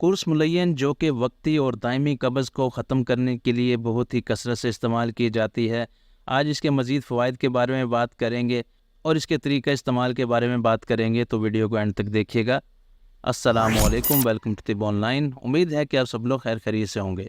قرص million جو کہ وقتی اور دائمی قبض کو ختم کرنے کے لیے بہت ہی کثرت سے استعمال کی جاتی ہے۔ آج اس کے مزید فوائد کے بارے میں بات کریں گے اور اس کے طریقہ استعمال کے بارے میں بات کریں گے، تو ویڈیو کو اینڈ تک دیکھیے گا۔ السلام علیکم، ویلکم ٹو طب آن لائن۔ امید ہے کہ آپ سب لوگ خیر خیریت سے ہوں گے۔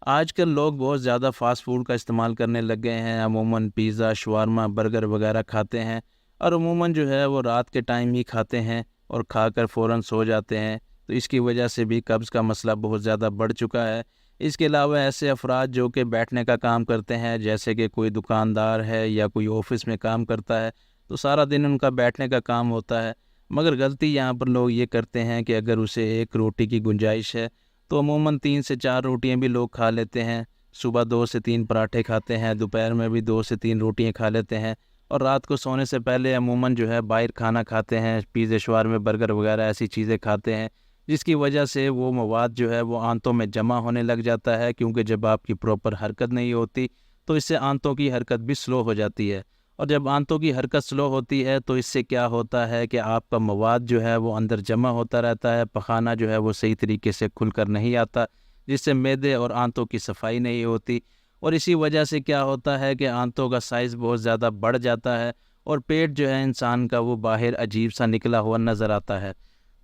آج کل لوگ بہت زیادہ فاسٹ فوڈ کا استعمال کرنے لگ گئے ہیں۔ عموماً پیزا، شاورما، برگر وغیرہ کھاتے ہیں اور عموماً جو ہے وہ رات کے ٹائم ہی کھاتے ہیں اور کھا کر فوراً سو جاتے ہیں، تو اس کی وجہ سے بھی قبض کا مسئلہ بہت زیادہ بڑھ چکا ہے۔ اس کے علاوہ ایسے افراد جو کہ بیٹھنے کا کام کرتے ہیں، جیسے کہ کوئی دکاندار ہے یا کوئی آفس میں کام کرتا ہے، تو سارا دن ان کا بیٹھنے کا کام ہوتا ہے، مگر غلطی یہاں پر لوگ یہ کرتے ہیں کہ اگر اسے ایک روٹی کی گنجائش ہے تو عموماً 3 سے 4 روٹیاں بھی لوگ کھا لیتے ہیں۔ صبح 2 سے 3 پراٹھے کھاتے ہیں، دوپہر میں بھی 2 سے 3 روٹیاں کھا لیتے ہیں، اور رات کو سونے سے پہلے عموماً جو ہے باہر کھانا کھاتے ہیں، پیزے، شاورما، برگر وغیرہ ایسی چیزیں کھاتے ہیں، جس کی وجہ سے وہ مواد جو ہے وہ آنتوں میں جمع ہونے لگ جاتا ہے، کیونکہ جب آپ کی پراپر حرکت نہیں ہوتی تو اس سے آنتوں کی حرکت بھی سلو ہو جاتی ہے، اور جب آنتوں کی حرکت سلو ہوتی ہے تو اس سے کیا ہوتا ہے کہ آپ کا مواد جو ہے وہ اندر جمع ہوتا رہتا ہے، پخانہ جو ہے وہ صحیح طریقے سے کھل کر نہیں آتا، جس سے معدے اور آنتوں کی صفائی نہیں ہوتی، اور اسی وجہ سے کیا ہوتا ہے کہ آنتوں کا سائز بہت زیادہ بڑھ جاتا ہے اور پیٹ جو ہے انسان کا وہ باہر عجیب سا نکلا ہوا نظر آتا ہے۔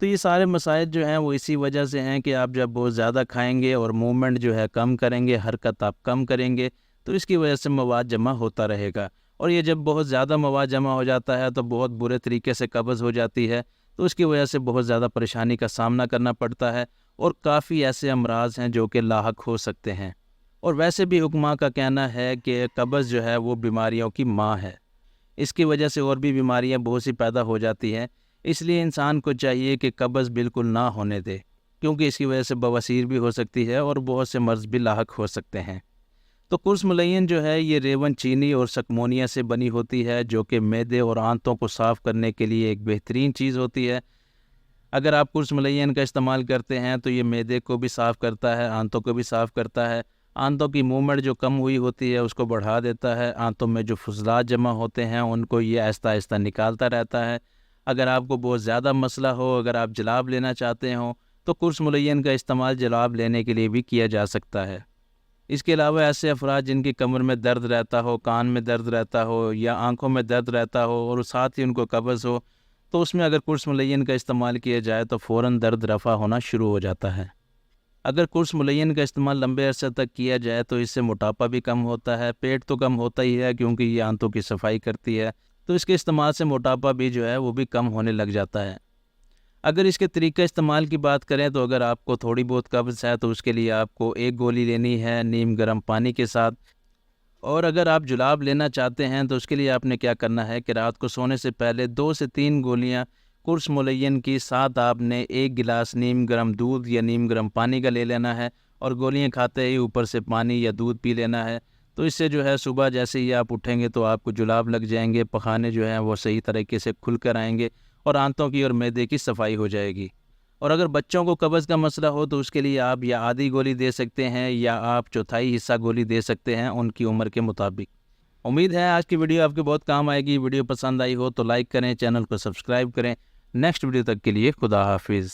تو یہ سارے مسائل جو ہیں وہ اسی وجہ سے ہیں کہ آپ جب بہت زیادہ کھائیں گے اور موومنٹ جو ہے کم کریں گے، حرکت آپ کم کریں گے، تو اس کی وجہ سے مواد جمع ہوتا رہے گا، اور یہ جب بہت زیادہ مواد جمع ہو جاتا ہے تو بہت برے طریقے سے قبض ہو جاتی ہے، تو اس کی وجہ سے بہت زیادہ پریشانی کا سامنا کرنا پڑتا ہے، اور کافی ایسے امراض ہیں جو کہ لاحق ہو سکتے ہیں۔ اور ویسے بھی حکماء کا کہنا ہے کہ قبض جو ہے وہ بیماریوں کی ماں ہے، اس کی وجہ سے اور بھی بیماریاں بہت سی پیدا ہو جاتی ہیں، اس لیے انسان کو چاہیے کہ قبض بالکل نہ ہونے دے، کیونکہ اس کی وجہ سے بواسیر بھی ہو سکتی ہے اور بہت سے مرض بھی لاحق ہو سکتے ہیں۔ تو قرص ملین جو ہے یہ ریون چینی اور سکمونیا سے بنی ہوتی ہے، جو کہ معدے اور آنتوں کو صاف کرنے کے لیے ایک بہترین چیز ہوتی ہے۔ اگر آپ قرص ملین کا استعمال کرتے ہیں تو یہ معدے کو بھی صاف کرتا ہے، آنتوں کو بھی صاف کرتا ہے، آنتوں کی موومنٹ جو کم ہوئی ہوتی ہے اس کو بڑھا دیتا ہے، آنتوں میں جو فضلات جمع ہوتے ہیں ان کو یہ آہستہ آہستہ نکالتا رہتا ہے۔ اگر آپ کو بہت زیادہ مسئلہ ہو، اگر آپ جلاب لینا چاہتے ہوں تو قرص ملین کا استعمال جلاب لینے کے لیے بھی کیا جا سکتا ہے۔ اس کے علاوہ ایسے افراد جن کی کمر میں درد رہتا ہو، کان میں درد رہتا ہو یا آنکھوں میں درد رہتا ہو اور ساتھ ہی ان کو قبض ہو، تو اس میں اگر قرص ملین کا استعمال کیا جائے تو فوراً درد رفع ہونا شروع ہو جاتا ہے۔ اگر قرص ملین کا استعمال لمبے عرصے تک کیا جائے تو اس سے موٹاپا بھی کم ہوتا ہے، پیٹ تو کم ہوتا ہی ہے کیونکہ یہ آنتوں کی صفائی کرتی ہے، تو اس کے استعمال سے موٹاپا بھی جو ہے وہ بھی کم ہونے لگ جاتا ہے۔ اگر اس کے طریقہ استعمال کی بات کریں تو اگر آپ کو تھوڑی بہت قبض ہے تو اس کے لیے آپ کو 1 گولی لینی ہے نیم گرم پانی کے ساتھ، اور اگر آپ جلاب لینا چاہتے ہیں تو اس کے لیے آپ نے کیا کرنا ہے کہ رات کو سونے سے پہلے 2 سے 3 گولیاں قرص ملین کی ساتھ آپ نے 1 گلاس نیم گرم دودھ یا نیم گرم پانی کا لے لینا ہے، اور گولیاں کھاتے ہی اوپر سے پانی یا دودھ پی لینا ہے، تو اس سے جو ہے صبح جیسے ہی آپ اٹھیں گے تو آپ کو جلاب لگ جائیں گے، پخانے جو ہیں وہ صحیح طریقے سے کھل کر آئیں گے اور آنتوں کی اور معدے کی صفائی ہو جائے گی۔ اور اگر بچوں کو قبض کا مسئلہ ہو تو اس کے لیے آپ یا آدھی گولی دے سکتے ہیں یا آپ چوتھائی حصہ گولی دے سکتے ہیں ان کی عمر کے مطابق۔ امید ہے آج کی ویڈیو آپ کے بہت کام آئے گی۔ ویڈیو پسند آئی ہو تو لائک کریں، چینل کو سبسکرائب کریں۔ نیکسٹ ویڈیو تک کے لیے خدا حافظ۔